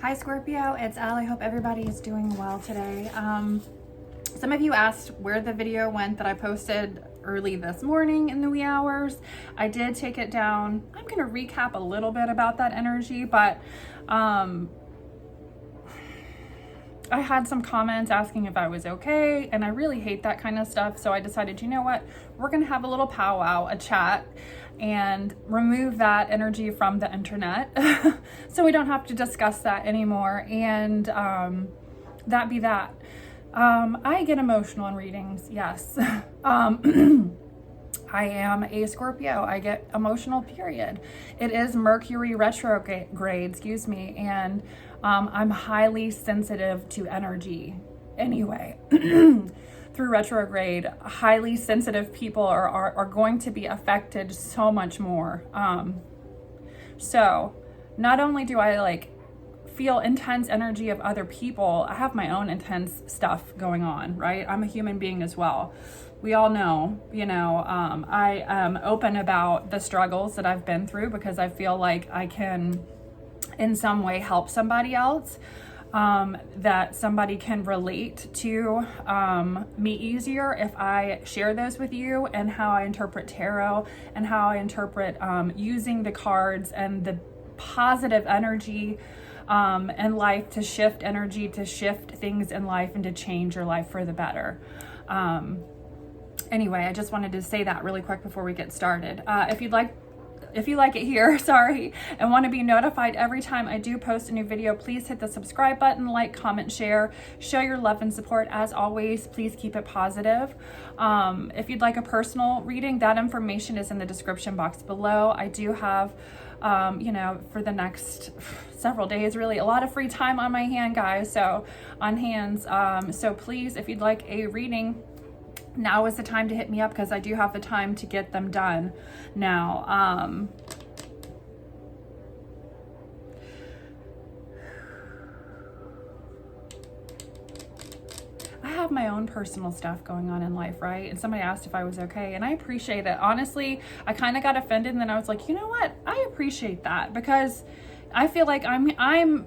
Hi Scorpio, it's Elle. I hope everybody is doing well today. Some of you asked where the video went that I posted early this morning in the wee hours. I did take it down. I'm going to recap a little bit about that energy, but I had some comments asking if I was okay, and I really hate that kind of stuff. So I decided, you know what, we're going to have a little powwow, a chat, and remove that energy from the internet so we don't have to discuss that anymore. And that be that. I get emotional in readings, yes. I am a Scorpio. I get emotional, period. It is Mercury retrograde, and I'm highly sensitive to energy anyway. Through retrograde, highly sensitive people are going to be affected so much more. So not only do I feel intense energy of other people, I have my own intense stuff going on, right? I'm a human being as well. We all know, I am open about the struggles that I've been through because I feel like I can in some way help somebody else, that somebody can relate to me easier if I share those with you, and how I interpret tarot and how I interpret using the cards and the positive energy in life to shift energy, to shift things in life and to change your life for the better. Anyway, I just wanted to say that really quick before we get started. If you like it here, sorry, and want to be notified every time I do post a new video, please hit the subscribe button, like, comment, share, show your love and support. As always, please keep it positive. If you'd like a personal reading, that information is in the description box below. I do have, for the next several days, really, a lot of free time on my hand, guys, so please, if you'd like a reading, now is the time to hit me up, because I do have the time to get them done now. I have my own personal stuff going on in life, right? And somebody asked if I was okay, and I appreciate it. Honestly, I kind of got offended, and then I was like, you know what? I appreciate that, because I feel like I'm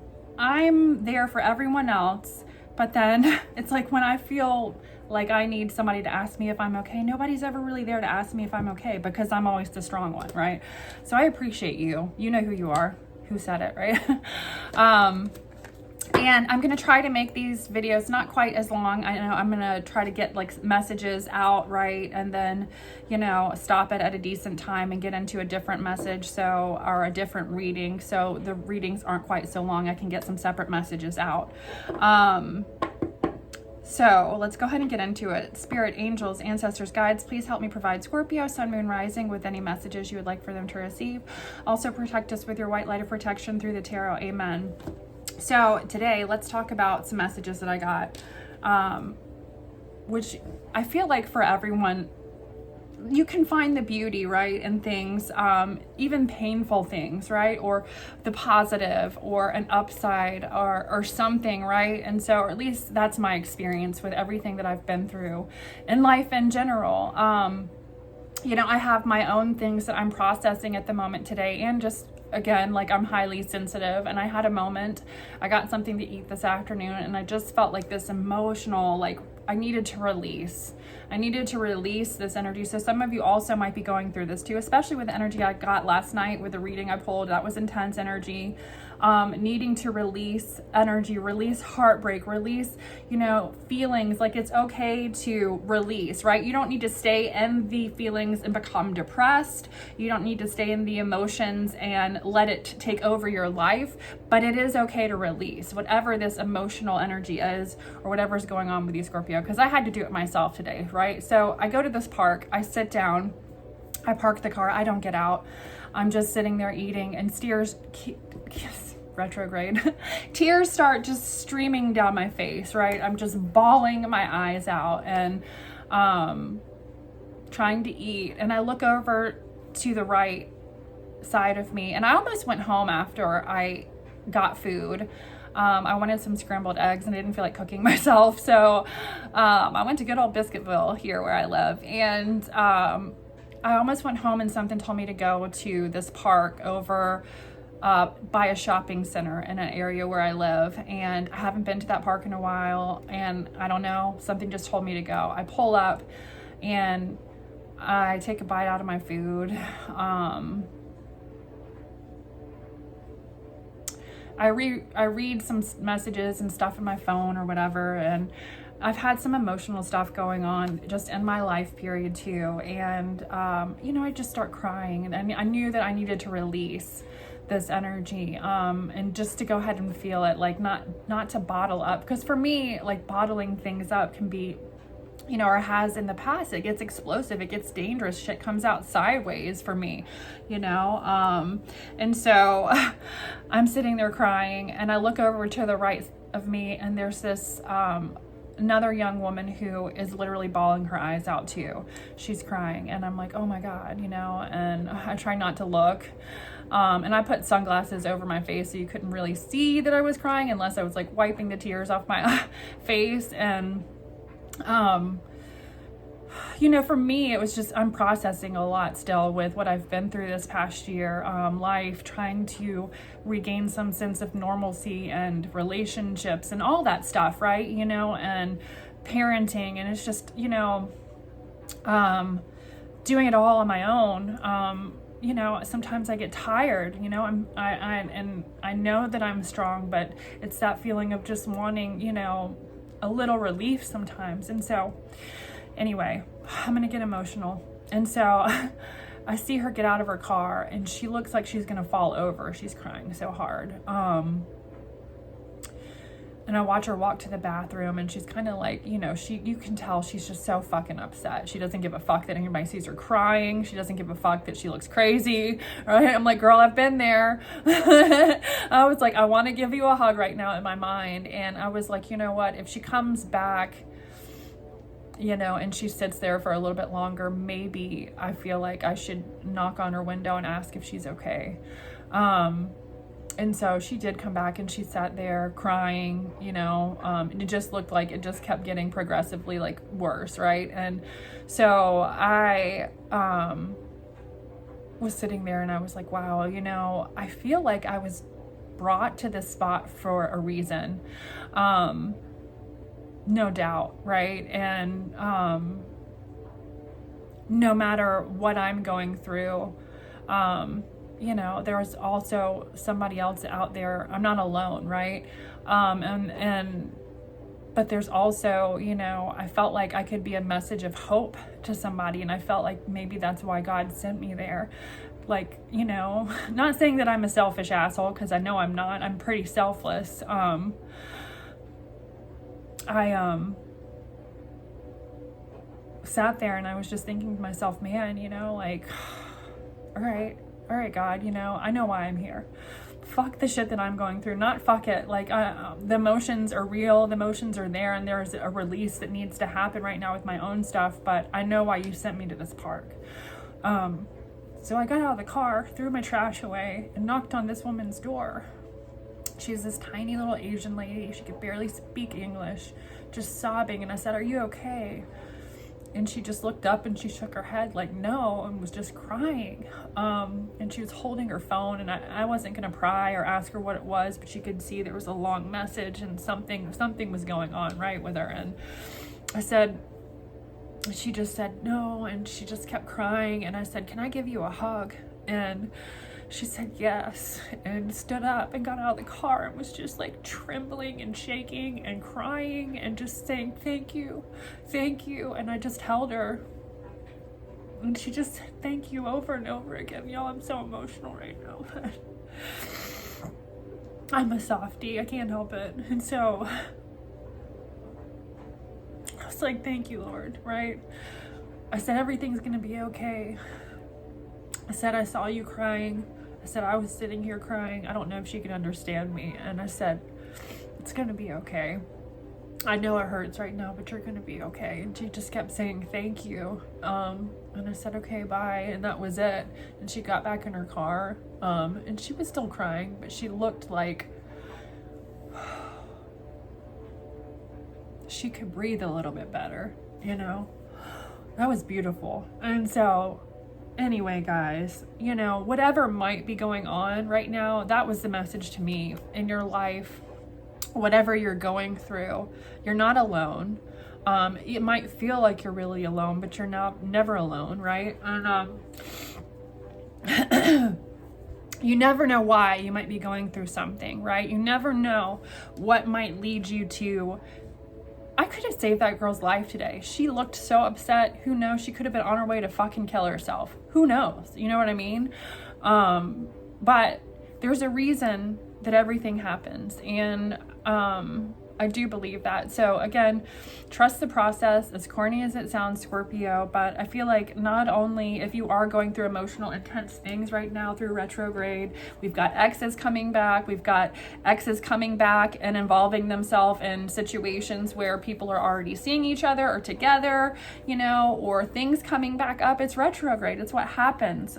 there for everyone else, but then it's like when I feel like I need somebody to ask me if I'm okay, nobody's ever really there to ask me if I'm okay, because I'm always the strong one, right? So I appreciate you. You know who you are, who said it, right? And I'm going to try to make these videos not quite as long. I know I'm going to try to get messages out, right? And then, stop it at a decent time and get into a different message, or a different reading. So the readings aren't quite so long. I can get some separate messages out. So let's go ahead and get into it. Spirit, angels, ancestors, guides, please help me provide Scorpio, sun, moon, rising with any messages you would like for them to receive. Also protect us with your white light of protection through the tarot. Amen. So today, let's talk about some messages that I got, which I feel like for everyone, you can find the beauty, right, in things, even painful things, right, or the positive, or an upside, or something, right? And so, or at least that's my experience with everything that I've been through in life in general. I have my own things that I'm processing at the moment today, and just again, I'm highly sensitive, and I had a moment, I got something to eat this afternoon, and I just felt like this emotional, I needed to release this energy. So some of you also might be going through this too, especially with the energy I got last night with the reading I pulled. That was intense energy. Needing to release energy, release heartbreak, release, feelings. It's okay to release, right? You don't need to stay in the feelings and become depressed. You don't need to stay in the emotions and let it take over your life, but it is okay to release whatever this emotional energy is, or whatever's going on with you, Scorpio, because I had to do it myself today, right? So I go to this park, I sit down, I park the car, I don't get out. I'm just sitting there eating, and retrograde, tears start just streaming down my face, right? I'm just bawling my eyes out and trying to eat. And I look over to the right side of me, and I almost went home after I got food. I wanted some scrambled eggs, and I didn't feel like cooking myself. So I went to good old Biscuitville here where I live, and I almost went home, and something told me to go to this park over by a shopping center in an area where I live, and I haven't been to that park in a while, and I don't know, something just told me to go. I pull up and I take a bite out of my food. I read some messages and stuff in my phone or whatever, and I've had some emotional stuff going on just in my life period too, and I just start crying, and I knew that I needed to release this energy, and just to go ahead and feel it, like not to bottle up, because for me, like, bottling things up can be, or has in the past, it gets explosive, it gets dangerous, shit comes out sideways for me, and so I'm sitting there crying, and I look over to the right of me, and there's this another young woman who is literally bawling her eyes out too. She's crying, and I'm like, oh my God, and I try not to look. And I put sunglasses over my face so you couldn't really see that I was crying unless I was like wiping the tears off my face. And, for me, it was just, I'm processing a lot still with what I've been through this past year, life, trying to regain some sense of normalcy and relationships and all that stuff, right? And parenting, and it's just, doing it all on my own. Sometimes I get tired, I know that I'm strong, but it's that feeling of just wanting, a little relief sometimes. And so anyway, I'm going to get emotional. And so I see her get out of her car, and she looks like she's going to fall over. She's crying so hard. And I watch her walk to the bathroom, and she's kind of like, you can tell she's just so fucking upset. She doesn't give a fuck that anybody sees her crying. She doesn't give a fuck that she looks crazy. Right? I'm like, girl, I've been there. I was like, I want to give you a hug right now in my mind. And I was like, you know what? If she comes back, and she sits there for a little bit longer, maybe I feel like I should knock on her window and ask if she's okay. And so she did come back, and she sat there crying, and it just looked like it just kept getting progressively like worse. Right. And so I, was sitting there, and I was like, wow, I feel like I was brought to this spot for a reason. No doubt. Right. And, no matter what I'm going through, there's also somebody else out there. I'm not alone, right? But there's also, I felt like I could be a message of hope to somebody, and I felt like maybe that's why God sent me there. Like, not saying that I'm a selfish asshole, because I know I'm not. I'm pretty selfless. I sat there, and I was just thinking to myself, man, like, all right, God, I know why I'm here. Fuck the shit that I'm going through. Not fuck it. Like, the emotions are real. The emotions are there, and there's a release that needs to happen right now with my own stuff. But I know why you sent me to this park. So I got out of the car, threw my trash away, and knocked on this woman's door. She's this tiny little Asian lady. She could barely speak English, just sobbing. And I said, "Are you okay?" And she just looked up, and she shook her head like no, and was just crying. And she was holding her phone, and I wasn't gonna pry or ask her what it was, but she could see there was a long message, and something was going on right with her. And I said, she just said no, and she just kept crying. And I said, "Can I give you a hug?" And she said yes, and stood up and got out of the car, and was just like trembling and shaking and crying and just saying, thank you. And I just held her, and she just said thank you over and over again. Y'all, I'm so emotional right now. I'm a softie, I can't help it. And so I was like, thank you, Lord, right? I said, everything's gonna be okay. I said, I saw you crying. I said, I was sitting here crying. I don't know if she could understand me. And I said, it's going to be okay. I know it hurts right now, but you're going to be okay. And she just kept saying, thank you. And I said, okay, bye. And that was it. And she got back in her car. And she was still crying, but she looked like she could breathe a little bit better, That was beautiful. And so anyway, guys, you know, whatever might be going on right now, that was the message to me in your life. Whatever you're going through, you're not alone. It might feel like you're really alone, but you're never alone, right? And you never know why you might be going through something, right? You never know what might lead you to. I could have saved that girl's life today. She looked so upset. Who knows? She could have been on her way to fucking kill herself. Who knows? You know what I mean? But there's a reason that everything happens. And I do believe that. So again, trust the process, as corny as it sounds, Scorpio, but I feel like not only if you are going through emotional, intense things right now through retrograde, we've got exes coming back, and involving themselves in situations where people are already seeing each other or together, you know, or things coming back up. It's retrograde. It's what happens.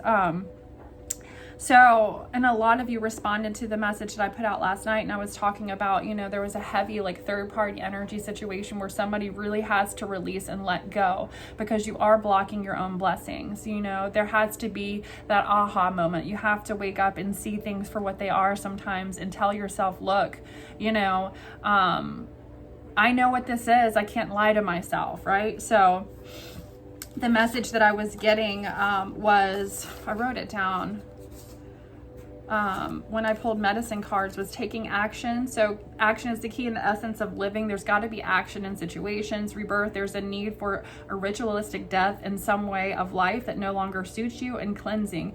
So, and a lot of you responded to the message that I put out last night, and I was talking about, you know, there was a heavy like third party energy situation where somebody really has to release and let go because you are blocking your own blessings. You know, there has to be that aha moment. You have to wake up and see things for what they are sometimes and tell yourself, look, you know, I know what this is. I can't lie to myself, right? So the message that I was getting was, I wrote it down. When I pulled medicine cards, was taking action. So action is the key in the essence of living. There's got to be action in situations. Rebirth, there's a need for a ritualistic death in some way of life that no longer suits you, and cleansing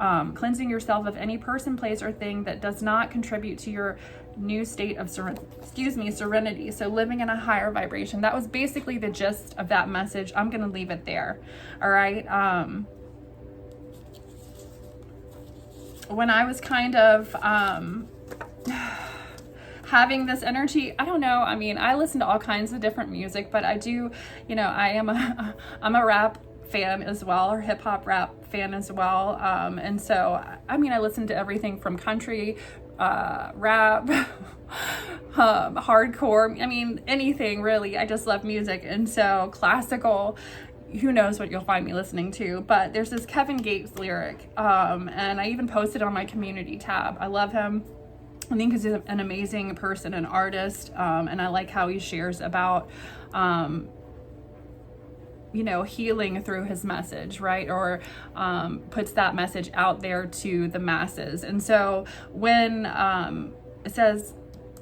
yourself of any person, place, or thing that does not contribute to your new state of serenity. So living in a higher vibration. That was basically the gist of that message. I'm going to leave it there. All right. When I was kind of having this energy, I don't know, I mean, I listen to all kinds of different music, but I do, you know, I'm a rap fan as well, or hip hop rap fan as well. And so, I mean, I listen to everything from country, rap, hardcore, I mean, anything really. I just love music. And so classical, who knows what you'll find me listening to, but there's this Kevin Gates lyric, and I even posted on my community tab. I love him. I think he's an amazing person, an artist, and I like how he shares about, you know, healing through his message, right? Or puts that message out there to the masses. And so when it says,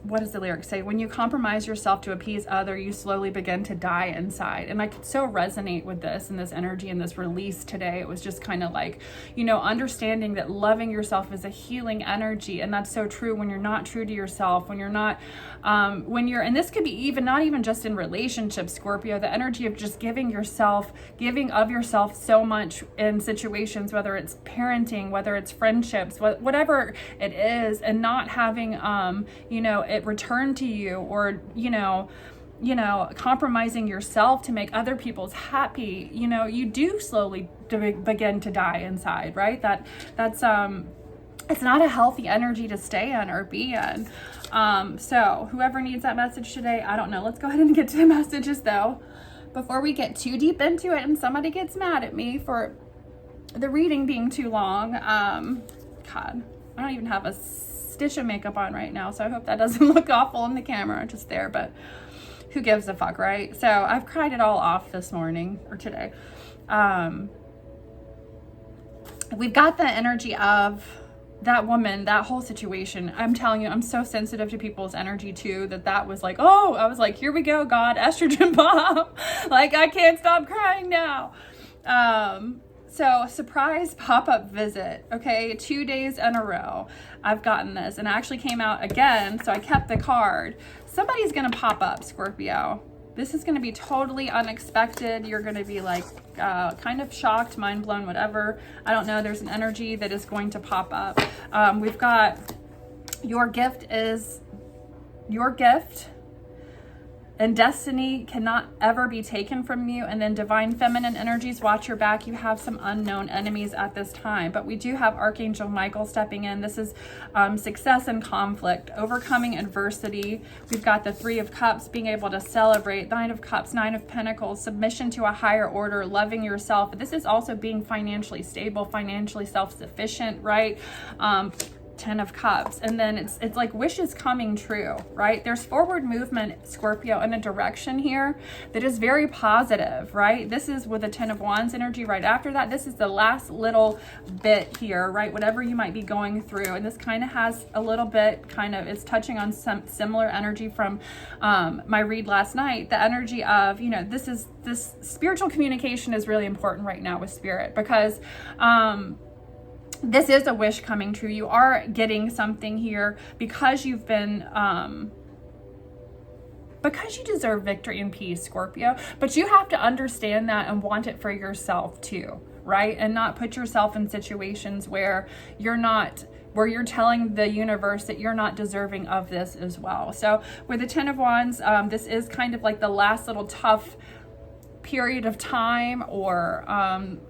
what does the lyric say? When you compromise yourself to appease other, you slowly begin to die inside. And I could so resonate with this and this energy and this release today. It was just kind of like, you know, understanding that loving yourself is a healing energy. And that's so true when you're not true to yourself, when you're not, and this could be even, not even just in relationships, Scorpio, the energy of just giving of yourself so much in situations, whether it's parenting, whether it's friendships, whatever it is, and not having, you know, it return to you, or, you know, compromising yourself to make other people's happy, you know, you do slowly begin to die inside, right? That's it's not a healthy energy to stay in or be in. So whoever needs that message today, I don't know. Let's go ahead and get to the messages though, before we get too deep into it and somebody gets mad at me for the reading being too long. God, I don't even have a stitch of makeup on right now, so I hope that doesn't look awful in the camera, just there, but who gives a fuck, right? So I've cried it all off this morning or today. We've got the energy of that woman, that whole situation. I'm telling you, I'm so sensitive to people's energy too, that was like, oh, I was like, here we go, God, estrogen bomb. Like, I can't stop crying now. So surprise pop-up visit, okay, 2 days in a row, I've gotten this, and it actually came out again, so I kept the card. Somebody's gonna pop up, Scorpio. This is gonna be totally unexpected. You're gonna be like kind of shocked, mind blown, whatever. I don't know, there's an energy that is going to pop up. We've got your gift and destiny cannot ever be taken from you. And then divine feminine energies, watch your back. You have some unknown enemies at this time, but we do have Archangel Michael stepping in. This is success and conflict, overcoming adversity. We've got the Three of Cups, being able to celebrate, Nine of Cups, Nine of Pentacles, submission to a higher order, loving yourself. This is also being financially stable, financially self-sufficient, right? Ten of Cups, and then it's like wishes coming true, right? There's forward movement, Scorpio, in a direction here that is very positive, right? This is with the Ten of Wands energy right after that. This is the last little bit here, right? Whatever you might be going through, and this kind of has a little bit it's touching on some similar energy from my read last night. The energy of, you know, this spiritual communication is really important right now with spirit, because this is a wish coming true. You are getting something here because you've been, because you deserve victory and peace, Scorpio. But you have to understand that and want it for yourself too, right? And not put yourself in situations where you're telling the universe that you're not deserving of this as well. So with the Ten of Wands, this is kind of like the last little tough period of time, or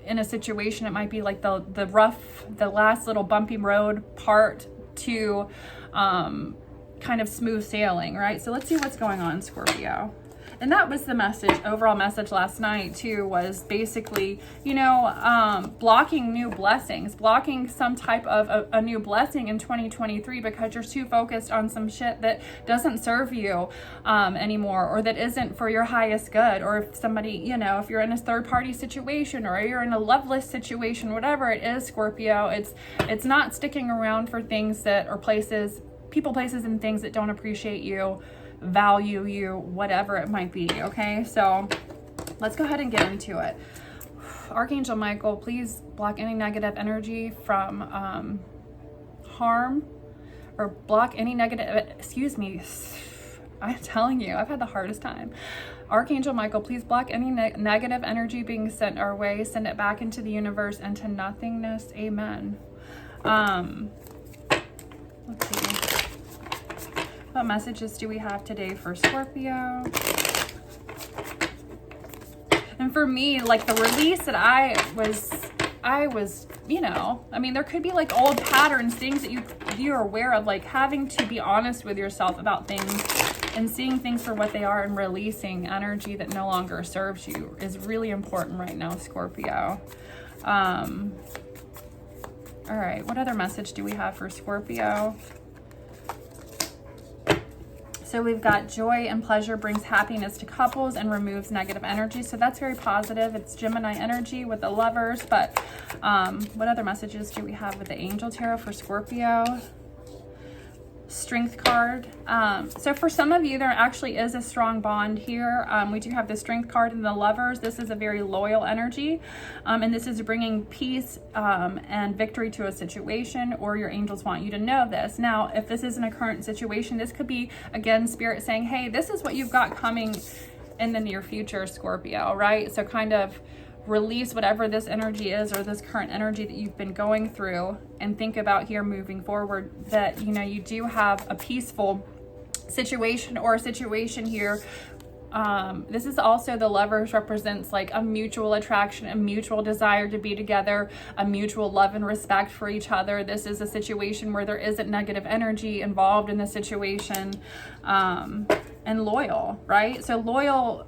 in a situation it might be like the last little bumpy road part to kind of smooth sailing, right? So let's see what's going on, Scorpio. And that was the overall message last night too, was basically, you know, blocking new blessings, blocking some type of a new blessing in 2023 because you're too focused on some shit that doesn't serve you anymore, or that isn't for your highest good. Or if somebody, you know, if you're in a third party situation, or you're in a loveless situation, whatever it is, Scorpio, it's not sticking around for things that, or people, places, and things that don't appreciate you, value you, whatever it might be. Okay, so let's go ahead and get into it. Archangel Michael, please block any negative energy from harm, or block any negative, excuse me, I'm telling you, I've had the hardest time. Archangel Michael, please block any negative energy being sent our way, send it back into the universe and to nothingness. Amen. Let's see. What messages do we have today for Scorpio? And for me, like the release that I was, you know, I mean, there could be like old patterns, things that you're aware of, like having to be honest with yourself about things and seeing things for what they are and releasing energy that no longer serves you is really important right now, Scorpio. All right, what other message do we have for Scorpio? So we've got joy and pleasure brings happiness to couples and removes negative energy. So that's very positive. It's Gemini energy with the Lovers. But what other messages do we have with the Angel Tarot for Scorpio? Strength card. So for some of you, there actually is a strong bond here. We do have the Strength card and the Lovers. This is a very loyal energy, and this is bringing peace and victory to a situation, or your angels want you to know this. Now, if this isn't a current situation, this could be, again, Spirit saying, hey, this is what you've got coming in the near future, Scorpio, right? So kind of release whatever this energy is, or this current energy that you've been going through, and think about here moving forward that, you know, you do have a peaceful situation, or a situation here. This is also, the Lovers represents like a mutual attraction, a mutual desire to be together, a mutual love and respect for each other. This is a situation where there isn't negative energy involved in the situation. And loyal, right? So loyal,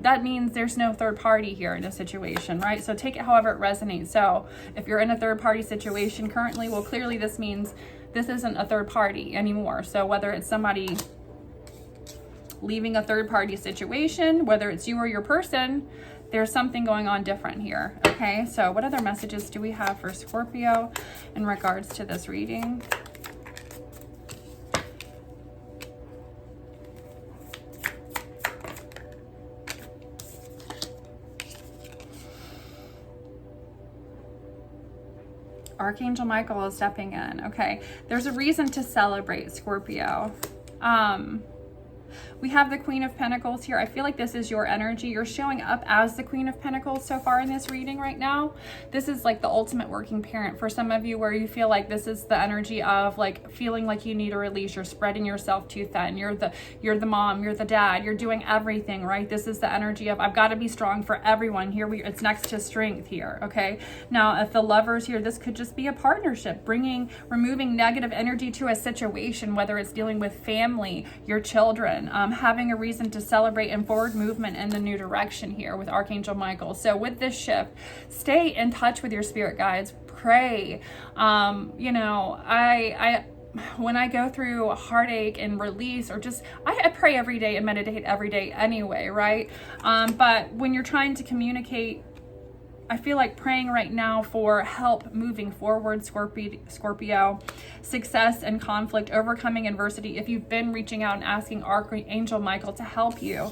that means there's no third party here in a situation, right? So take it however it resonates. So if you're in a third party situation currently, well, clearly this means this isn't a third party anymore. So whether it's somebody leaving a third party situation, whether it's you or your person, there's something going on different here. Okay, so what other messages do we have for Scorpio in regards to this reading? Archangel Michael is stepping in. Okay, there's a reason to celebrate, Scorpio. We have the Queen of Pentacles here. I feel like this is your energy. You're showing up as the Queen of Pentacles so far in this reading right now. This is like the ultimate working parent for some of you, where you feel like this is the energy of like feeling like you need a release. You're spreading yourself too thin. You're the mom, you're the dad, you're doing everything, right? This is the energy of I've got to be strong for everyone. Here it's next to strength here, okay? Now, if the Lovers here, this could just be a partnership, removing negative energy to a situation, whether it's dealing with family, your children, having a reason to celebrate and forward movement in the new direction here with Archangel Michael. So with this shift, stay in touch with your spirit guides, pray. You know, when I go through heartache and release, or just, I pray every day and meditate every day anyway, right? But when you're trying to communicate, I feel like praying right now for help moving forward, Scorpio, success and conflict, overcoming adversity. If you've been reaching out and asking Archangel Michael to help you,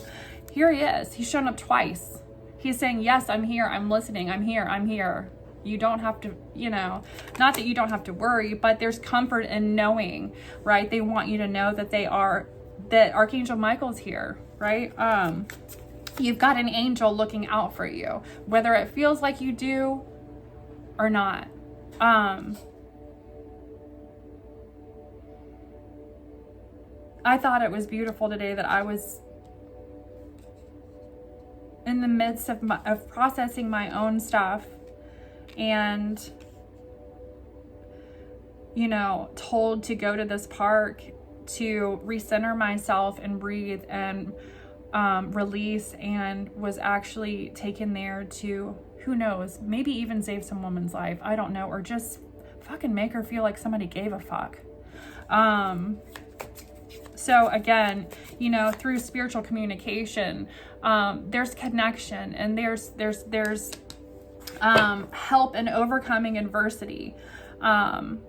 here he is. He's shown up twice. He's saying, yes, I'm here. I'm listening. I'm here. You don't have to, you know, not that you don't have to worry, but there's comfort in knowing, right? They want you to know that Archangel Michael's here, right? You've got an angel looking out for you, whether it feels like you do or not. I thought it was beautiful today that I was in the midst of processing my own stuff, and, you know, told to go to this park to recenter myself and breathe and release, and was actually taken there to, who knows, maybe even save some woman's life. I don't know, or just fucking make her feel like somebody gave a fuck. So again, you know, through spiritual communication, there's connection, and there's help in overcoming adversity. Some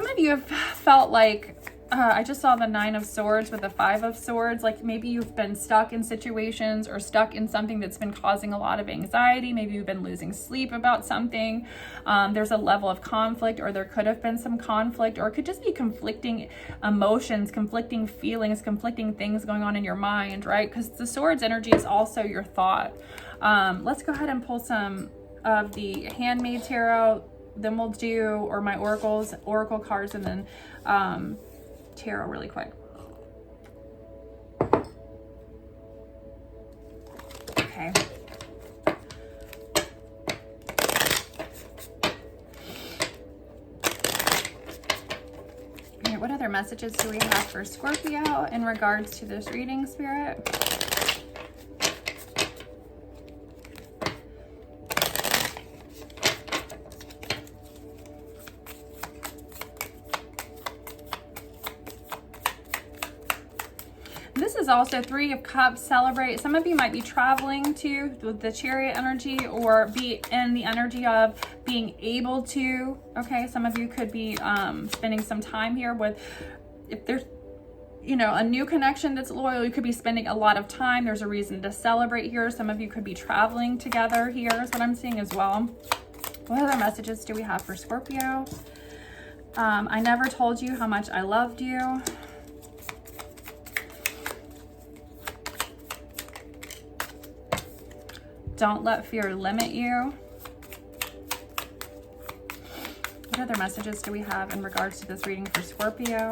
of you have felt like, I just saw the 9 of Swords with the 5 of Swords. Like maybe you've been stuck in situations or stuck in something that's been causing a lot of anxiety. Maybe you've been losing sleep about something. There's a level of conflict, or there could have been some conflict, or it could just be conflicting emotions, conflicting feelings, conflicting things going on in your mind, right? Because the Swords energy is also your thought. Let's go ahead and pull some of the Handmaid Tarot. Then we'll do, or my oracle cards, and then tarot really quick. Okay. Okay, what other messages do we have for Scorpio in regards to this reading, Spirit? This is also 3 of Cups. Celebrate. Some of you might be traveling too with the Chariot energy, or be in the energy of being able to. Okay, some of you could be spending some time here with, if there's, you know, a new connection that's loyal, you could be spending a lot of time. There's a reason to celebrate here. Some of you could be traveling together here is what I'm seeing as well. What other messages do we have for Scorpio? I never told you how much I loved you. Don't let fear limit you. What other messages do we have in regards to this reading for Scorpio?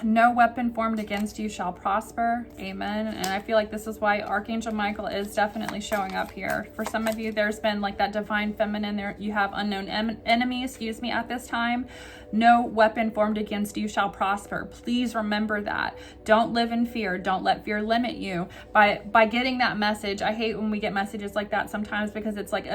No weapon formed against you shall prosper. Amen. And I feel like this is why Archangel Michael is definitely showing up here. For some of you, there's been like that divine feminine there. You have unknown enemies, at this time. No weapon formed against you shall prosper. Please remember that. Don't live in fear. Don't let fear limit you. By getting that message, I hate when we get messages like that sometimes, because it's like,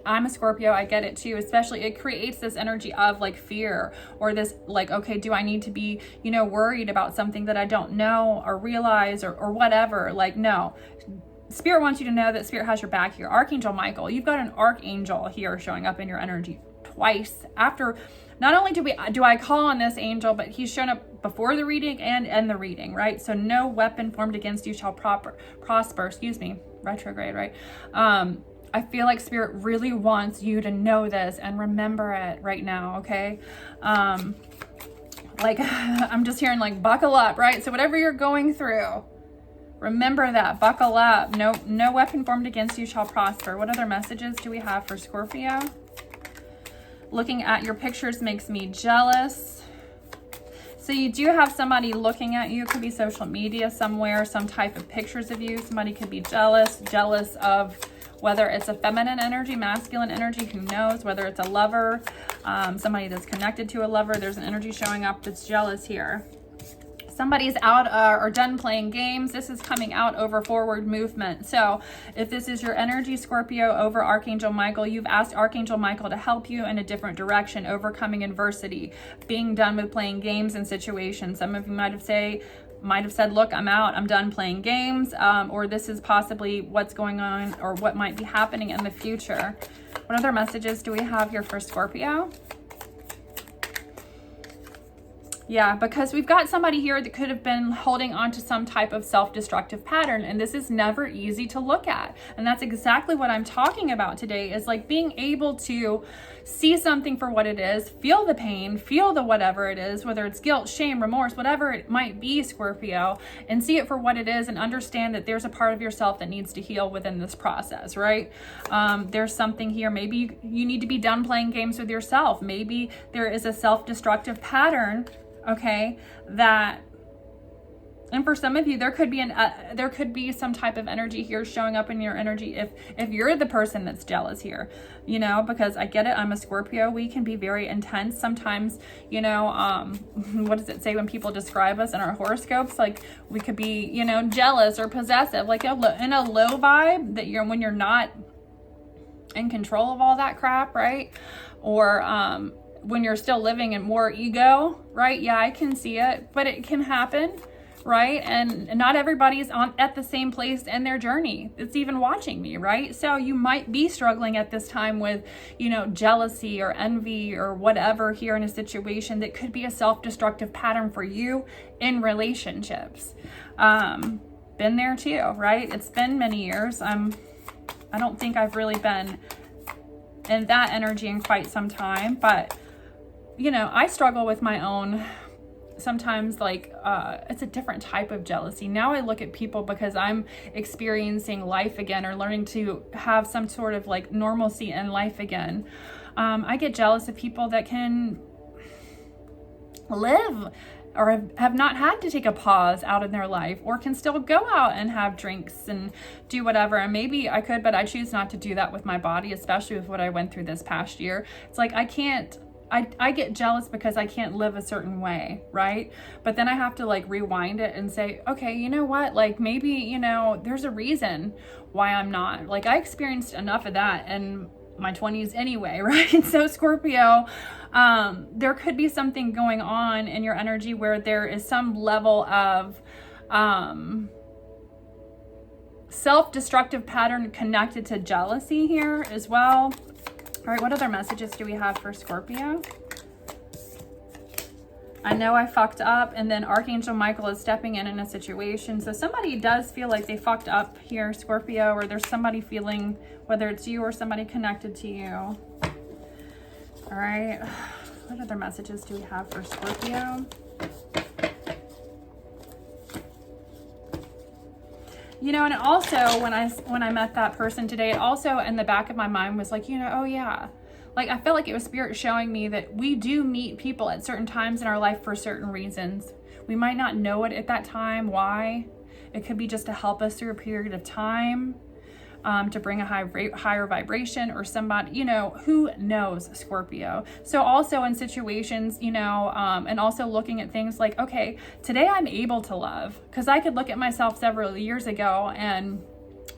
I'm a Scorpio, I get it too. Especially it creates this energy of like fear, or this like, okay, do I need to be, you know, worried about something that I don't know or realize or whatever. Like, no. Spirit wants you to know that Spirit has your back here. Archangel Michael, you've got an archangel here showing up in your energy twice. After, not only do I call on this angel, but he's shown up before the reading and in the reading, right? So no weapon formed against you shall prosper. Retrograde, right? I feel like Spirit really wants you to know this and remember it right now, okay? Like, I'm just hearing like, buckle up, right? So whatever you're going through, remember that, buckle up. No weapon formed against you shall prosper. What other messages do we have for Scorpio? Looking at your pictures makes me jealous. So you do have somebody looking at you. It could be social media somewhere, some type of pictures of you. Somebody could be jealous of whether it's a feminine energy, masculine energy, who knows, whether it's a lover, somebody that's connected to a lover. There's an energy showing up that's jealous here. Somebody's out or done playing games. This is coming out over forward movement. So if this is your energy, Scorpio, over Archangel Michael, you've asked Archangel Michael to help you in a different direction, overcoming adversity, being done with playing games and situations. Some of you might have said, look, I'm out, I'm done playing games, or this is possibly what's going on or what might be happening in the future. What other messages do we have here for Scorpio? Yeah, because we've got somebody here that could have been holding on to some type of self-destructive pattern, and this is never easy to look at. And that's exactly what I'm talking about today, is like being able to see something for what it is, feel the pain, feel the whatever it is, whether it's guilt, shame, remorse, whatever it might be, Scorpio, and see it for what it is and understand that there's a part of yourself that needs to heal within this process, right? There's something here. Maybe you need to be done playing games with yourself. Maybe there is a self-destructive pattern, okay, that, and for some of you, there could be some type of energy here showing up in your energy if you're the person that's jealous here, you know, because I get it. I'm a Scorpio. We can be very intense sometimes, you know. What does it say when people describe us in our horoscopes? Like, we could be, you know, jealous or possessive, like in a low vibe, that when you're not in control of all that crap, right? Or when you're still living in more ego, right? Yeah, I can see it, but it can happen, right? And not everybody's at the same place in their journey. It's even watching me, right? So you might be struggling at this time with, you know, jealousy or envy or whatever here in a situation that could be a self-destructive pattern for you in relationships. Been there too, right? It's been many years. I don't think I've really been in that energy in quite some time, but you know, I struggle with my own, sometimes like, it's a different type of jealousy. Now I look at people because I'm experiencing life again, or learning to have some sort of like normalcy in life again. I get jealous of people that can live or have not had to take a pause out in their life, or can still go out and have drinks and do whatever. And maybe I could, but I choose not to do that with my body, especially with what I went through this past year. It's like, I get jealous because I can't live a certain way, right? But then I have to like rewind it and say, okay, you know what? Like, maybe, you know, there's a reason why I'm not. Like, I experienced enough of that in my 20s anyway, right? So Scorpio, there could be something going on in your energy where there is some level of self-destructive pattern connected to jealousy here as well. All right, what other messages do we have for Scorpio? I know I fucked up, and then Archangel Michael is stepping in a situation. So somebody does feel like they fucked up here, Scorpio, or there's somebody feeling, whether it's you or somebody connected to you. All right, what other messages do we have for Scorpio? You know, and also when I met that person today, it also in the back of my mind was like, you know, oh yeah, like I felt like it was Spirit showing me that we do meet people at certain times in our life for certain reasons. We might not know it at that time, why. It could be just to help us through a period of time, to bring a higher vibration, or somebody, you know, who knows, Scorpio. So also in situations, you know, and also looking at things like, okay, today I'm able to love, because I could look at myself several years ago and,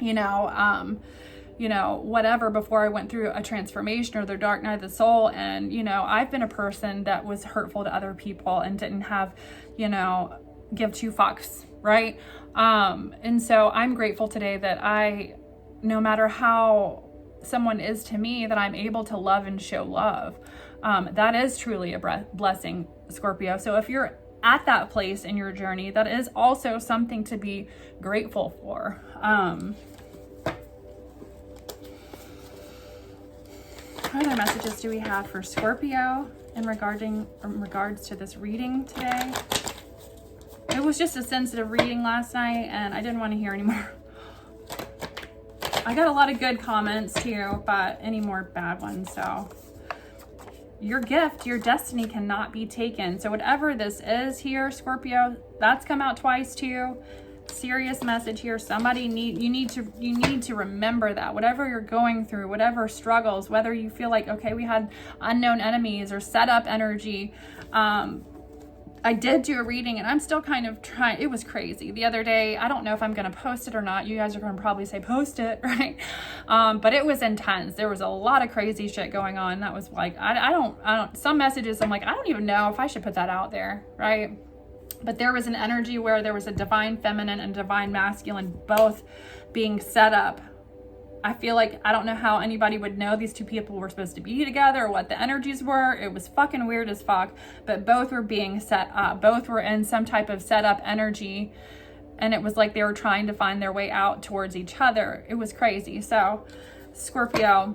you know, whatever, before I went through a transformation or the dark night of the soul. And, you know, I've been a person that was hurtful to other people and didn't have, you know, give two fucks, right? And so I'm grateful today that no matter how someone is to me, that I'm able to love and show love. That is truly a blessing, Scorpio. So if you're at that place in your journey, that is also something to be grateful for. What other messages do we have for Scorpio in regards to this reading today? It was just a sensitive reading last night, and I didn't want to hear anymore. I got a lot of good comments too, but any more bad ones. So your gift, your destiny cannot be taken. So whatever this is here, Scorpio, that's come out twice too. Serious message here. You need to remember that whatever you're going through, whatever struggles, whether you feel like, okay, we had unknown enemies or set up energy. I did do a reading and I'm still kind of trying. It was crazy the other day. I don't know if I'm going to post it or not. You guys are going to probably say post it, right? But it was intense. There was a lot of crazy shit going on. That was like, I don't, some messages I'm like, I don't even know if I should put that out there, right? But there was an energy where there was a divine feminine and divine masculine both being set up. I feel like, I don't know how anybody would know these two people were supposed to be together or what the energies were. It was fucking weird as fuck, but both were being set up. Both were in some type of set up energy. And it was like they were trying to find their way out towards each other. It was crazy. So Scorpio,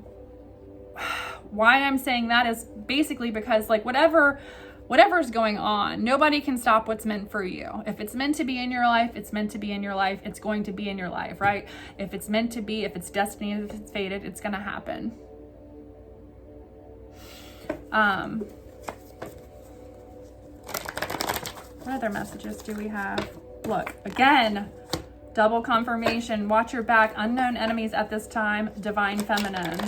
why I'm saying that is basically because like whatever's going on, nobody can stop what's meant for you. If it's meant to be in your life, it's meant to be in your life. It's going to be in your life, right? If it's meant to be, if it's destiny, if it's fated, it's going to happen. What other messages do we have? Look, again, double confirmation. Watch your back. Unknown enemies at this time. Divine feminine.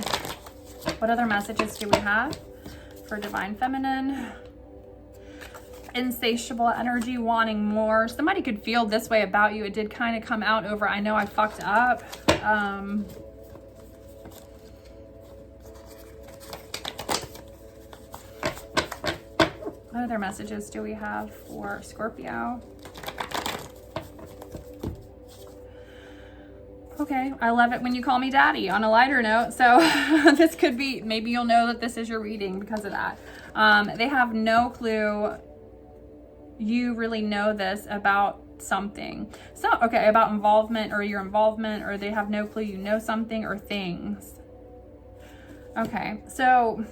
What other messages do we have for divine feminine? Insatiable energy, wanting more. Somebody could feel this way about you. It did kind of come out over, I know I fucked up. What other messages do we have for Scorpio? Okay, I love it when you call me daddy on a lighter note. So this could be, maybe you'll know that this is your reading because of that. They have no clue you really know this about something. So, okay, about involvement or your involvement, or they have no clue you know something or things. Okay, so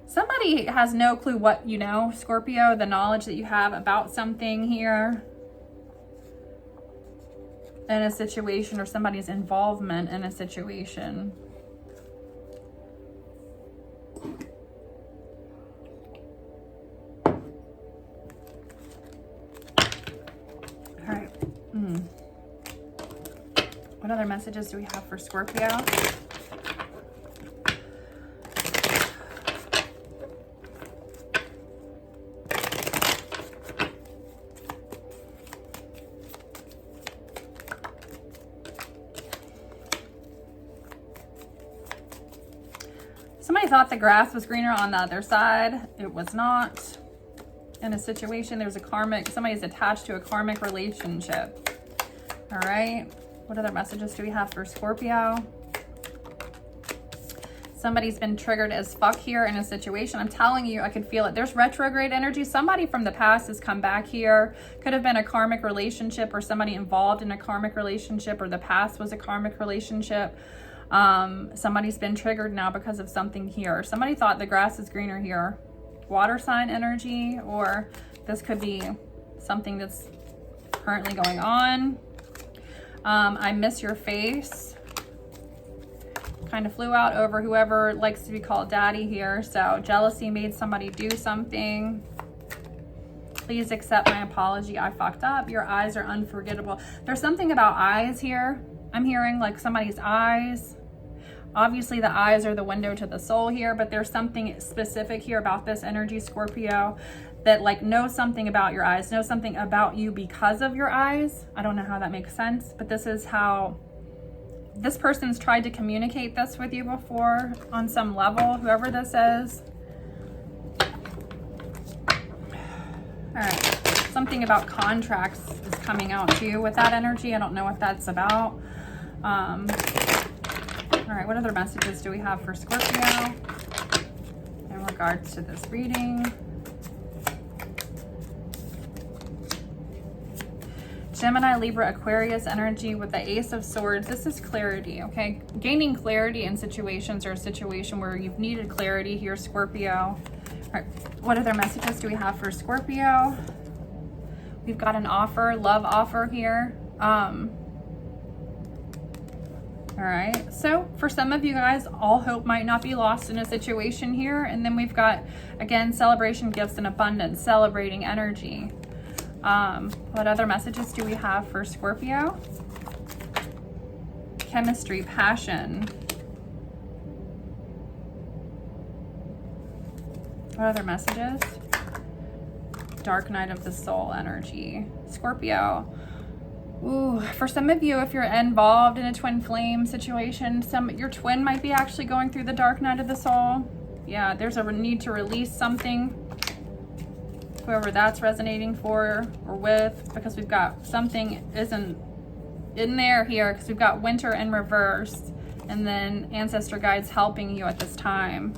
somebody has no clue what you know, Scorpio, the knowledge that you have about something here in a situation, or somebody's involvement in a situation. All right. What other messages do we have for Scorpio? Somebody thought the grass was greener on the other side. It was not. In a situation, there's a karmic, somebody's attached to a karmic relationship. All right. What other messages do we have for Scorpio? Somebody's been triggered as fuck here in a situation. I'm telling you, I could feel it. There's retrograde energy. Somebody from the past has come back here. Could have been a karmic relationship or somebody involved in a karmic relationship, or the past was a karmic relationship. Somebody's been triggered now because of something here. Somebody thought the grass is greener here. Water sign energy, or this could be something that's currently going on. I miss your face. Kind of flew out over whoever likes to be called daddy here. So jealousy made somebody do something. Please accept my apology. I fucked up. Your eyes are unforgettable. There's something about eyes here. I'm hearing like somebody's eyes. Obviously, the eyes are the window to the soul here, but there's something specific here about this energy, Scorpio, that like knows something about your eyes, knows something about you because of your eyes. I don't know how that makes sense, but this is how this person's tried to communicate this with you before on some level, whoever this is. All right, something about contracts is coming out too with that energy. I don't know what that's about. All right, what other messages do we have for Scorpio in regards to this reading? Gemini, Libra, Aquarius energy with the Ace of Swords. This is clarity, okay? Gaining clarity in situations, or a situation where you've needed clarity here, Scorpio. All right, what other messages do we have for Scorpio? We've got an offer, love offer here. All right, so for some of you guys, all hope might not be lost in a situation here. And then we've got, again, celebration, gifts, and abundance, celebrating energy. What other messages do we have for Scorpio? Chemistry, passion. What other messages? Dark night of the soul energy. Scorpio. Ooh, for some of you, if you're involved in a twin flame situation, your twin might be actually going through the dark night of the soul. Yeah, there's a need to release something. Whoever that's resonating for or with, because we've got something isn't in there here, because we've got winter in reverse, and then ancestor guides helping you at this time.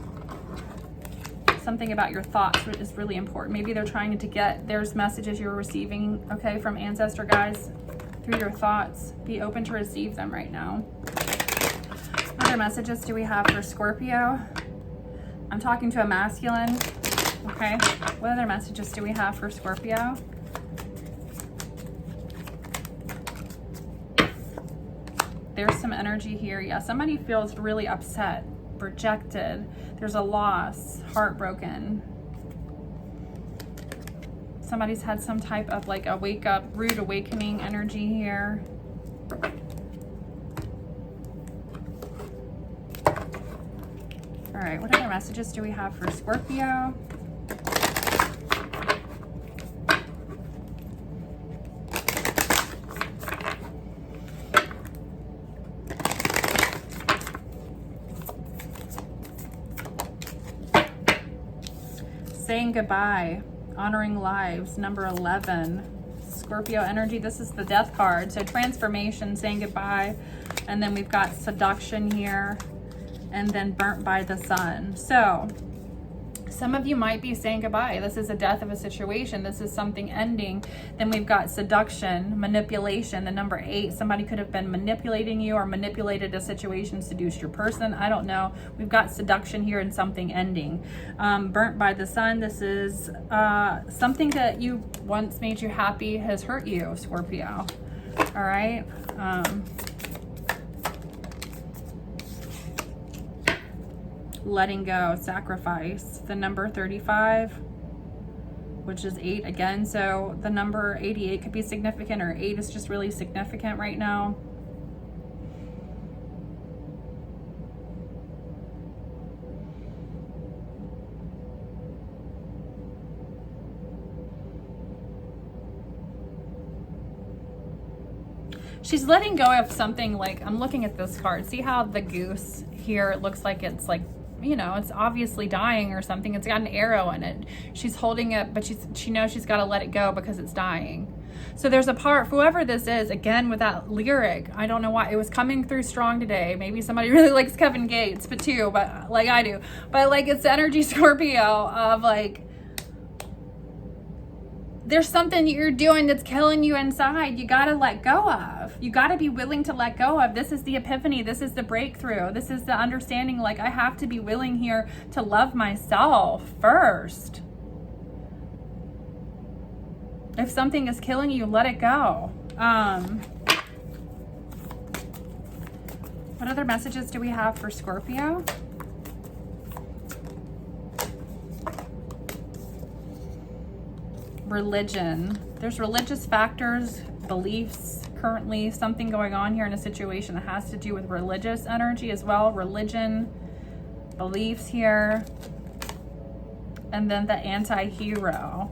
Something about your thoughts is really important. Maybe they're trying to get, there's messages you're receiving, okay, from ancestor guides through your thoughts. Be open to receive them right now. What other messages do we have for Scorpio? I'm talking to a masculine. Okay, what other messages do we have for Scorpio? There's some energy here. Yeah, somebody feels really upset, rejected. There's a loss, heartbroken. Somebody's had some type of like a wake up, rude awakening energy here. All right, what other messages do we have for Scorpio? Saying goodbye, honoring lives, number 11. Scorpio energy, this is the death card. So transformation, saying goodbye. And then we've got seduction here. And then burnt by the sun. So some of you might be saying goodbye. This is a death of a situation. This is something ending. Then we've got seduction, manipulation, the number 8. Somebody could have been manipulating you or manipulated a situation, seduced your person. I don't know. We've got seduction here and something ending. Burnt by the sun. This is something that you once made you happy has hurt you, Scorpio. All right. Letting go, sacrifice, the number 35, which is 8 again. So the number 88 could be significant, or 8 is just really significant right now. She's letting go of something. Like, I'm looking at this card. See how the goose here, it looks like it's like, you know, it's obviously dying or something. It's got an arrow in it. She's holding it, but she knows she's got to let it go because it's dying. So there's a part, whoever this is, again, with that lyric, I don't know why, it was coming through strong today. Maybe somebody really likes Kevin Gates, but like I do. But like, it's energy, Scorpio, of like, there's something you're doing that's killing you inside. You got to let go of. You got to be willing to let go of. This is the epiphany. This is the breakthrough. This is the understanding, like, I have to be willing here to love myself first. If something is killing you, let it go. What other messages do we have for Scorpio? Religion. There's religious factors, beliefs, currently something going on here in a situation that has to do with religious energy as well. Religion, beliefs here. And then the anti-hero.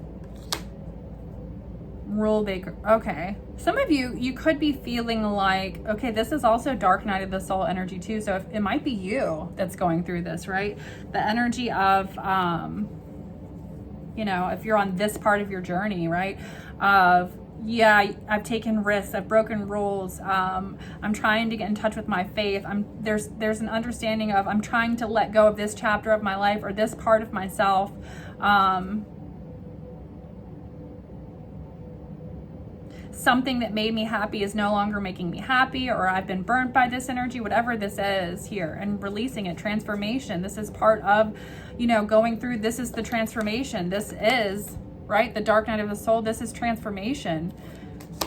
Rule breaker. Okay. Some of you could be feeling like, okay, this is also dark night of the soul energy too. So it might be you that's going through this, right? The energy of, you know, if you're on this part of your journey, right? Of, yeah, I've taken risks, I've broken rules. I'm trying to get in touch with my faith. There's an understanding of, I'm trying to let go of this chapter of my life or this part of myself. something that made me happy is no longer making me happy, or I've been burnt by this energy, whatever this is here, and releasing it. Transformation. This is part of, you know, going through, this is the transformation. This is, right, the dark night of the soul. This is transformation.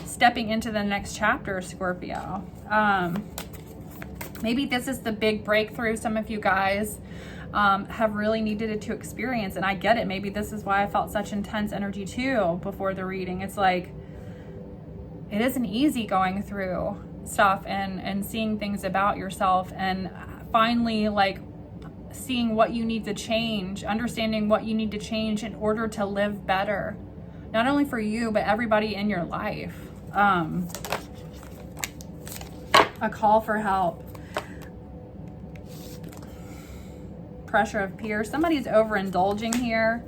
Stepping into the next chapter, Scorpio. Maybe this is the big breakthrough some of you guys have really needed it to experience. And I get it. Maybe this is why I felt such intense energy too before the reading. It's like, it isn't easy going through stuff and seeing things about yourself, and finally like seeing what you need to change, understanding what you need to change in order to live better, not only for you, but everybody in your life. A call for help. Pressure of peers. Somebody's overindulging here.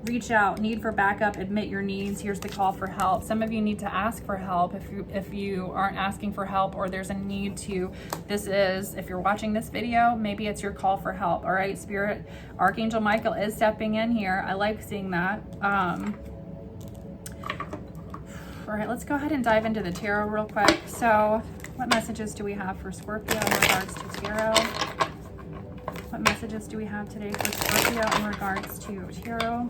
Reach out, need for backup, admit your needs. Here's the call for help. Some of you need to ask for help if you aren't asking for help, or there's a need to. This is, if you're watching this video, maybe it's your call for help. All right, Spirit, Archangel Michael is stepping in here. I like seeing that. All right, let's go ahead and dive into the tarot real quick. So what messages do we have for Scorpio in regards to tarot? What messages do we have today for Scorpio in regards to tarot?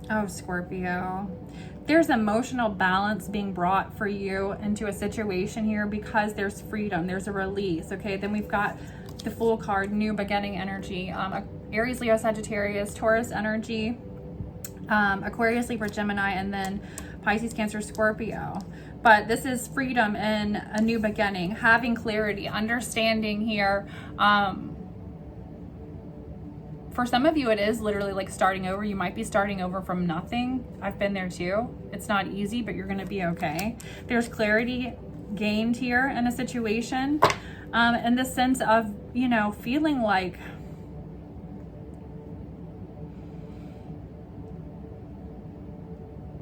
Oh, Scorpio. There's emotional balance being brought for you into a situation here because there's freedom. There's a release. Okay, then we've got the Fool card, new beginning energy. Aries, Leo, Sagittarius, Taurus energy, Aquarius, Libra, Gemini, and then Pisces, Cancer, Scorpio. But this is freedom and a new beginning, having clarity, understanding here. For some of you, it is literally like starting over. You might be starting over from nothing. I've been there too. It's not easy, but you're going to be okay. There's clarity gained here in a situation, in the sense of, you know, feeling like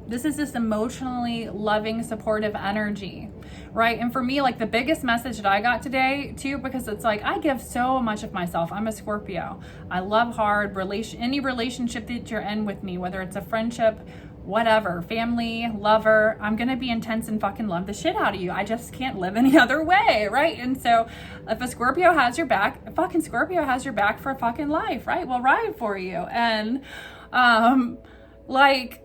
this is this emotionally loving, supportive energy, right? And for me, like the biggest message that I got today too, because it's like, I give so much of myself. I'm a Scorpio. I love hard any relationship that you're in with me, whether it's a friendship, whatever, family, lover, I'm going to be intense and fucking love the shit out of you. I just can't live any other way, right? And so if a Scorpio has your back, a fucking Scorpio has your back for fucking life, right? We'll ride for you. And like,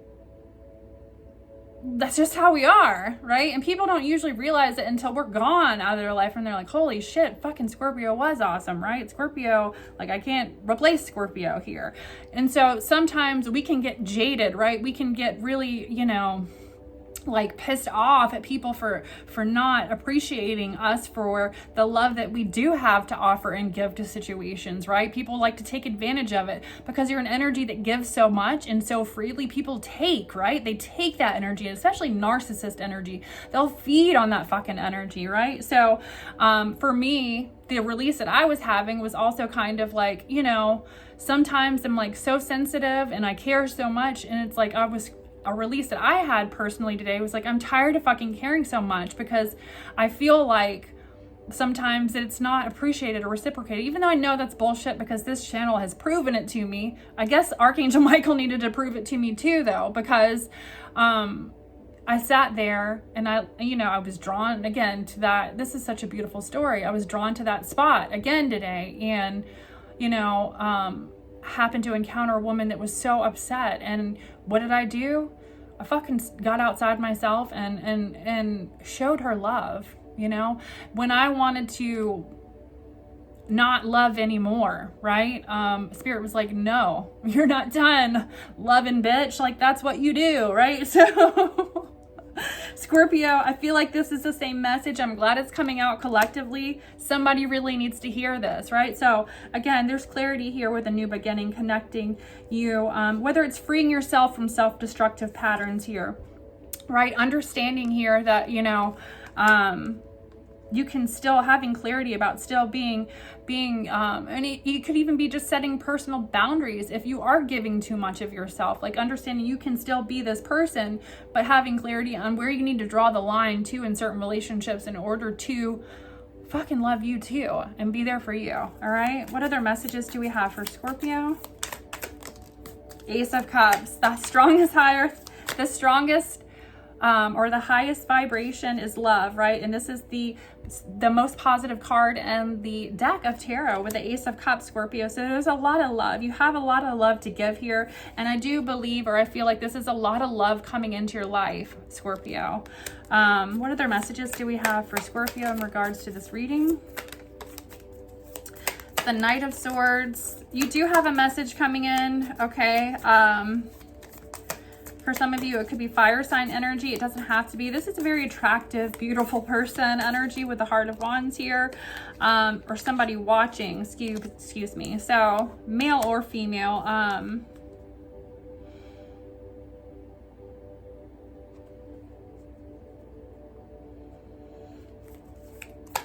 that's just how we are, right? And people don't usually realize it until we're gone out of their life and they're like, holy shit, fucking Scorpio was awesome, right? Scorpio, like I can't replace Scorpio here. And so sometimes we can get jaded, right? We can get really, you know, like pissed off at people for not appreciating us for the love that we do have to offer and give to situations, right? People like to take advantage of it because you're an energy that gives so much and so freely. People take, right? They take that energy, especially narcissist energy. They'll feed on that fucking energy, right? So for me, the release that I was having was also kind of like, you know, sometimes I'm like so sensitive and I care so much, and it's like a release that I had personally today was like, I'm tired of fucking caring so much because I feel like sometimes it's not appreciated or reciprocated, even though I know that's bullshit because this channel has proven it to me. I guess Archangel Michael needed to prove it to me too, though, because I sat there and I was drawn again to that. This is such a beautiful story. I was drawn to that spot again today, and happened to encounter a woman that was so upset. And what did I do? I fucking got outside myself and showed her love, when I wanted to not love anymore, right? Spirit was like, no, you're not done loving, bitch. Like, that's what you do, right? So Scorpio, I feel like this is the same message. I'm glad it's coming out collectively. Somebody really needs to hear this, right? So again, there's clarity here with a new beginning, connecting you, whether it's freeing yourself from self-destructive patterns here, right? Understanding here that, you can still having clarity about still being and it could even be just setting personal boundaries if you are giving too much of yourself, like understanding you can still be this person, but having clarity on where you need to draw the line too in certain relationships in order to fucking love you too and be there for you. All right, what other messages do we have for Scorpio? Ace of Cups. The strongest or the highest vibration is love, right? And this is the most positive card in the deck of tarot with the Ace of Cups, Scorpio. So there's a lot of love. You have a lot of love to give here. And I do believe, or I feel like this is a lot of love coming into your life, Scorpio. What other messages do we have for Scorpio in regards to this reading? The Knight of Swords. You do have a message coming in, okay? For some of you, it could be fire sign energy. It doesn't have to be. This is a very attractive, beautiful person energy with the Heart of Wands here, or somebody watching, excuse me. So male or female.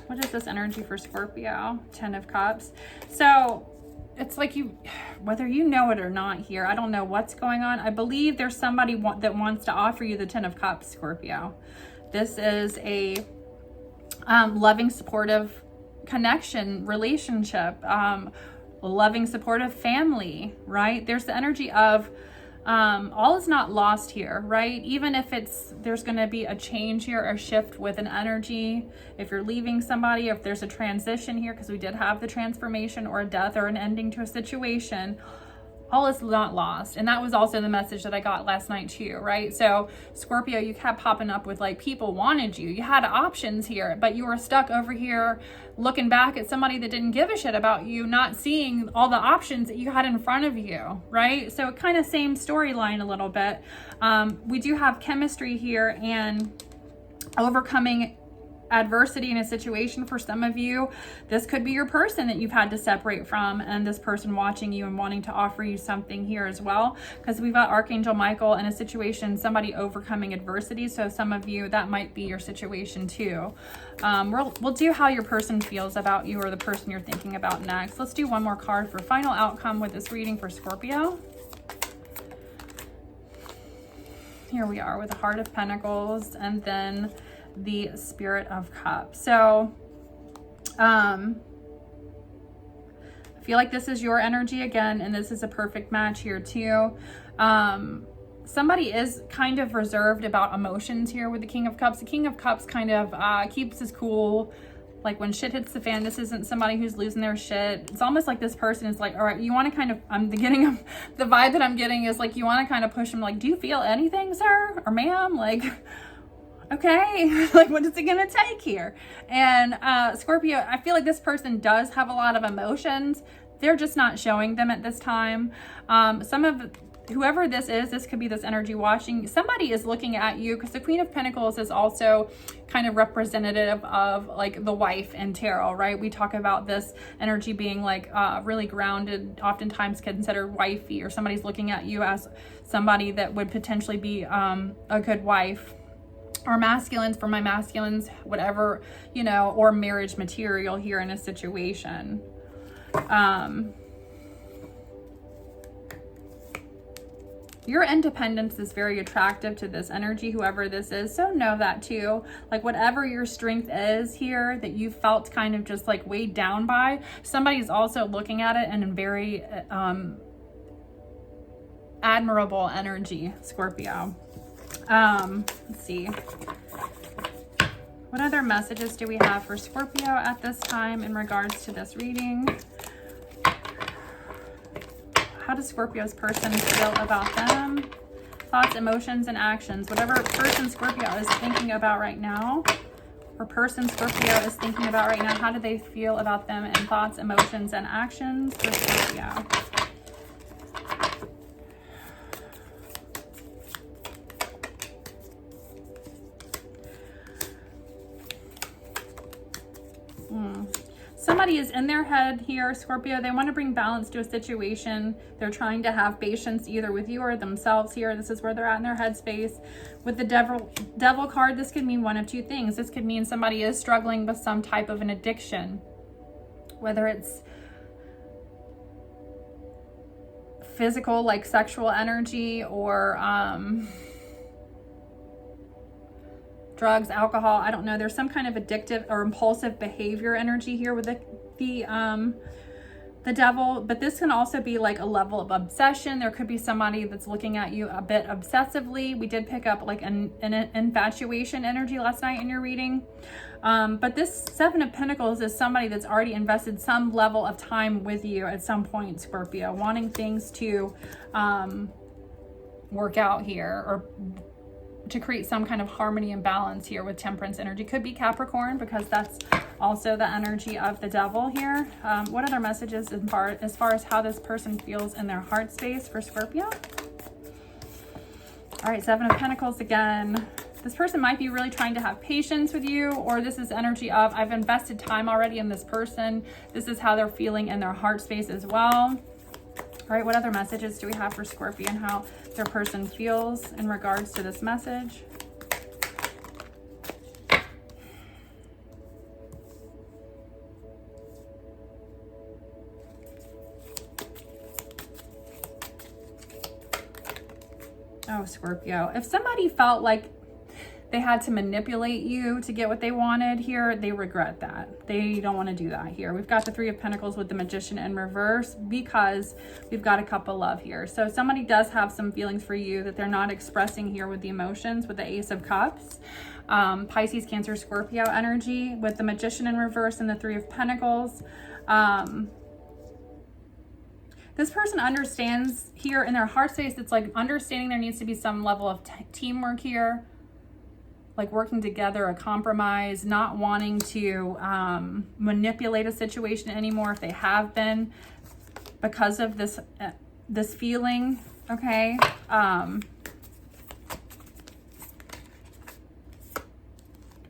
What is this energy for Scorpio? 10 of Cups. So it's like you, whether you know it or not here, I don't know what's going on. I believe there's somebody that wants to offer you the 10 of Cups, Scorpio. This is a loving, supportive connection, relationship, loving, supportive family, right? There's the energy of all is not lost here, right? Even if there's going to be a change here, a shift with an energy, if you're leaving somebody, if there's a transition here, because we did have the transformation or a death or an ending to a situation, all is not lost. And that was also the message that I got last night too, right? So Scorpio, you kept popping up with like people wanted you. You had options here, but you were stuck over here looking back at somebody that didn't give a shit about you, not seeing all the options that you had in front of you, right? So kind of same storyline a little bit. We do have chemistry here and overcoming adversity in a situation. For some of you, this could be your person that you've had to separate from, and this person watching you and wanting to offer you something here as well, because we've got Archangel Michael in a situation, somebody overcoming adversity. So some of you, that might be your situation too. We'll do how your person feels about you or the person you're thinking about next. Let's do one more card for final outcome with this reading for Scorpio. Here we are with the Heart of Pentacles and then the Spirit of Cups. So I feel like this is your energy again, and this is a perfect match here too. Somebody is kind of reserved about emotions here with the King of Cups. The King of Cups kind of keeps his cool. Like when shit hits the fan, this isn't somebody who's losing their shit. It's almost like this person is like, all right, you want to kind of, the vibe that I'm getting is like, you want to kind of push them like, do you feel anything, sir or ma'am? Like, okay, like what is it gonna take here? And Scorpio, I feel like this person does have a lot of emotions. They're just not showing them at this time. Whoever this is, this could be this energy watching. Somebody is looking at you, because the Queen of Pentacles is also kind of representative of like the wife in tarot, right? We talk about this energy being like really grounded, oftentimes considered wifey, or somebody's looking at you as somebody that would potentially be a good wife. Or masculines, for my masculines, whatever, you know, or marriage material here in a situation. Your independence is very attractive to this energy, whoever this is. So know that too. Like whatever your strength is here that you felt kind of just like weighed down by, somebody's also looking at it in very admirable energy, Scorpio. Let's see. What other messages do we have for Scorpio at this time in regards to this reading? How does Scorpio's person feel about them? Thoughts, emotions, and actions. Whatever person Scorpio is thinking about right now, or person Scorpio is thinking about right now, how do they feel about them and thoughts, emotions, and actions for Scorpio? somebody is in their head here, Scorpio. They want to bring balance to a situation. They're trying to have patience either with you or themselves here. This is where they're at in their headspace. With the devil card, this could mean one of two things. This could mean somebody is struggling with some type of an addiction, whether it's physical, like sexual energy, or drugs, alcohol, I don't know. There's some kind of addictive or impulsive behavior energy here with the devil, but this can also be like a level of obsession. There could be somebody that's looking at you a bit obsessively. We did pick up like an infatuation energy last night in your reading. But this Seven of Pentacles is somebody that's already invested some level of time with you at some point, Scorpio, wanting things to work out here, or to create some kind of harmony and balance here with Temperance energy. Could be Capricorn, because that's also the energy of the devil here. What other messages as far as how this person feels in their heart space for Scorpio? All right, Seven of Pentacles again. This person might be really trying to have patience with you, or this is energy of, I've invested time already in this person. This is how they're feeling in their heart space as well. All right, what other messages do we have for Scorpio and how their person feels in regards to this message? Oh, Scorpio, if somebody felt like they had to manipulate you to get what they wanted here, they regret that. They don't want to do that here. We've got the Three of Pentacles with the Magician in reverse, because we've got a Cup of Love here. So somebody does have some feelings for you that they're not expressing here with the emotions, with the Ace of Cups. Pisces, Cancer, Scorpio energy with the Magician in reverse and the Three of Pentacles. This person understands here in their heart space, it's like understanding there needs to be some level of teamwork here, like working together, a compromise, not wanting to manipulate a situation anymore if they have been, because of this this feeling, okay?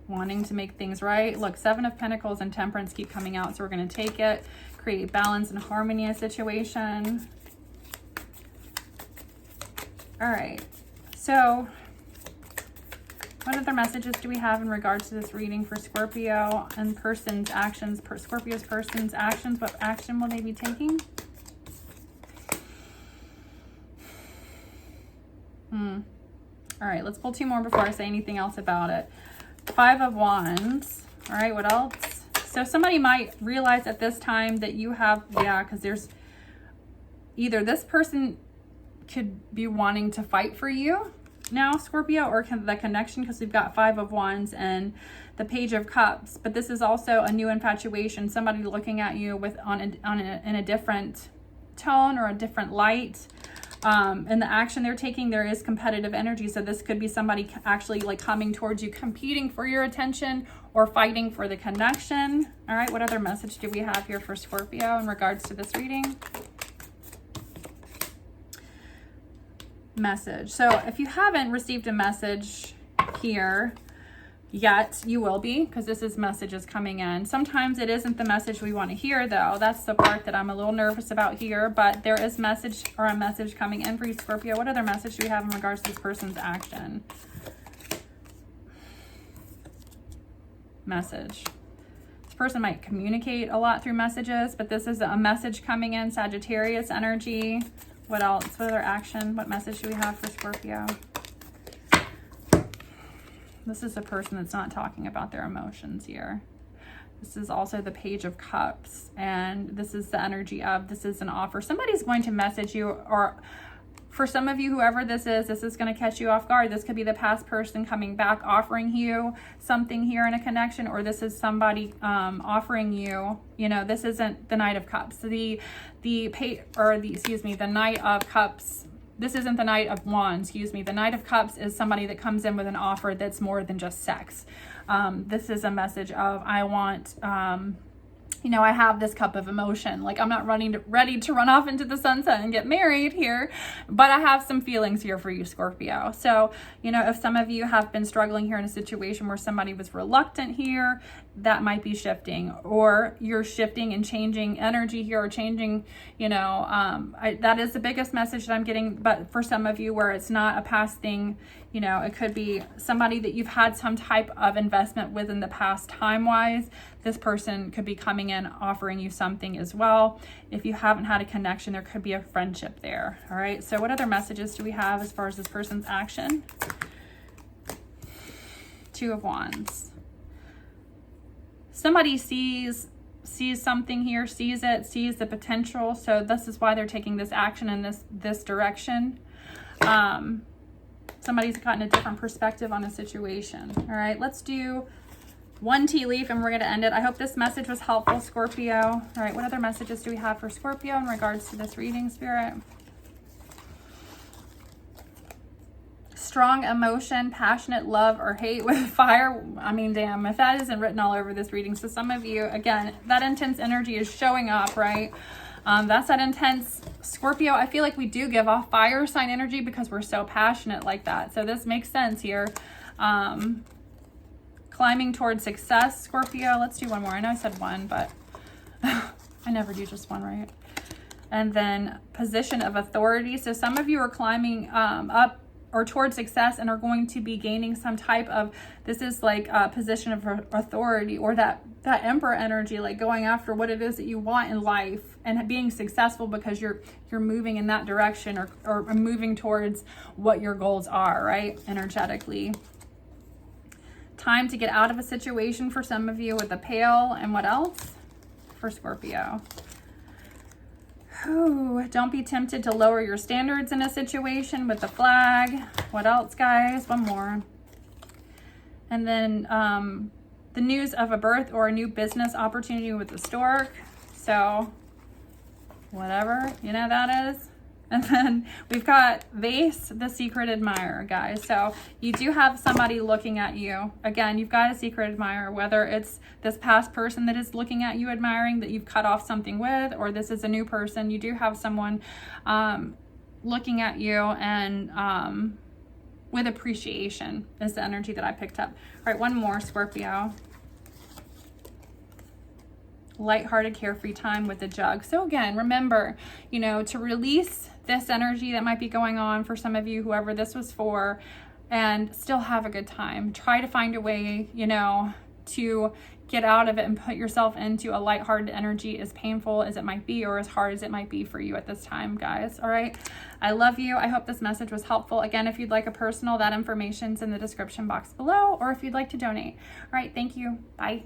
Wanting to make things right. Look, Seven of Pentacles and Temperance keep coming out, so we're going to take it. Create balance and harmony in a situation. All right, so what other messages do we have in regards to this reading for Scorpio and person's actions? Scorpio's person's actions. What action will they be taking? All right, let's pull two more before I say anything else about it. Five of Wands. All right, what else? So somebody might realize at this time that you have, because there's either this person could be wanting to fight for you now, Scorpio, or the connection, because we've got Five of Wands and the Page of Cups. But this is also a new infatuation, somebody looking at you with in a different tone or a different light. In the action they're taking, there is competitive energy. So this could be somebody actually like coming towards you, competing for your attention or fighting for the connection. All right, what other message do we have here for Scorpio in regards to this reading? Message. So if you haven't received a message here yet, you will be, because this is messages coming in. Sometimes it isn't the message we want to hear, though. That's the part that I'm a little nervous about here, but there is message or a message coming in for you, Scorpio. What other message do we have in regards to this person's action? Message. This person might communicate a lot through messages, but this is a message coming in, Sagittarius energy. What else? What other action? What message do we have for Scorpio? This is a person that's not talking about their emotions here. This is also the Page of Cups, and this is the energy of, this is an offer. Somebody's going to message you, or for some of you, whoever this is going to catch you off guard. This could be the past person coming back, offering you something here in a connection, or this is somebody offering you, this isn't the Knight of Cups. The Knight of Cups. This isn't the Knight of Wands, The Knight of Cups is somebody that comes in with an offer that's more than just sex. This is a message of, I want you know, I have this cup of emotion. Like, I'm not ready to run off into the sunset and get married here, but I have some feelings here for you, Scorpio. So, you know, if some of you have been struggling here in a situation where somebody was reluctant here, that might be shifting, or you're shifting and changing energy here, or changing, you know, that is the biggest message that I'm getting. But for some of you where it's not a past thing, you know, it could be somebody that you've had some type of investment with in the past time-wise. This person could be coming in, offering you something as well. If you haven't had a connection, there could be a friendship there. All right, so what other messages do we have as far as this person's action? Two of Wands. Somebody sees something here, sees it, sees the potential. So this is why they're taking this action in this direction. Somebody's gotten a different perspective on a situation. All right, let's do one tea leaf and we're going to end it. I hope this message was helpful, Scorpio. All right, what other messages do we have for Scorpio in regards to this reading, Spirit? Strong emotion, passionate love or hate with fire. I mean, damn, if that isn't written all over this reading. So some of you, again, that intense energy is showing up, right? That's that intense. Scorpio, I feel like we do give off fire sign energy because we're so passionate like that. So this makes sense here. Climbing towards success, Scorpio. Let's do one more. I know I said one, but I never do just one, right? And then position of authority. So some of you are climbing up or towards success and are going to be gaining some type of, this is like a position of authority, or that emperor energy, like going after what it is that you want in life and being successful because you're moving in that direction, or moving towards what your goals are, right? Energetically. Time to get out of a situation for some of you with the Pail. And what else for Scorpio? Ooh, don't be tempted to lower your standards in a situation with the Flag. What else, guys? One more. And then the news of a birth or a new business opportunity with the Stork. So whatever, you know, that is. And then we've got Vase, the secret admirer, guys. So you do have somebody looking at you. Again, you've got a secret admirer, whether it's this past person that is looking at you, admiring, that you've cut off something with, or this is a new person. You do have someone looking at you and with appreciation is the energy that I picked up. All right, one more, Scorpio. Lighthearted, carefree time with the Jug. So again, remember, you know, to release this energy that might be going on for some of you, whoever this was for, and still have a good time. Try to find a way, you know, to get out of it and put yourself into a lighthearted energy, as painful as it might be or as hard as it might be for you at this time, guys. All right, I love you. I hope this message was helpful. Again, if you'd like a personal, that information's in the description box below, or if you'd like to donate. All right, thank you. Bye.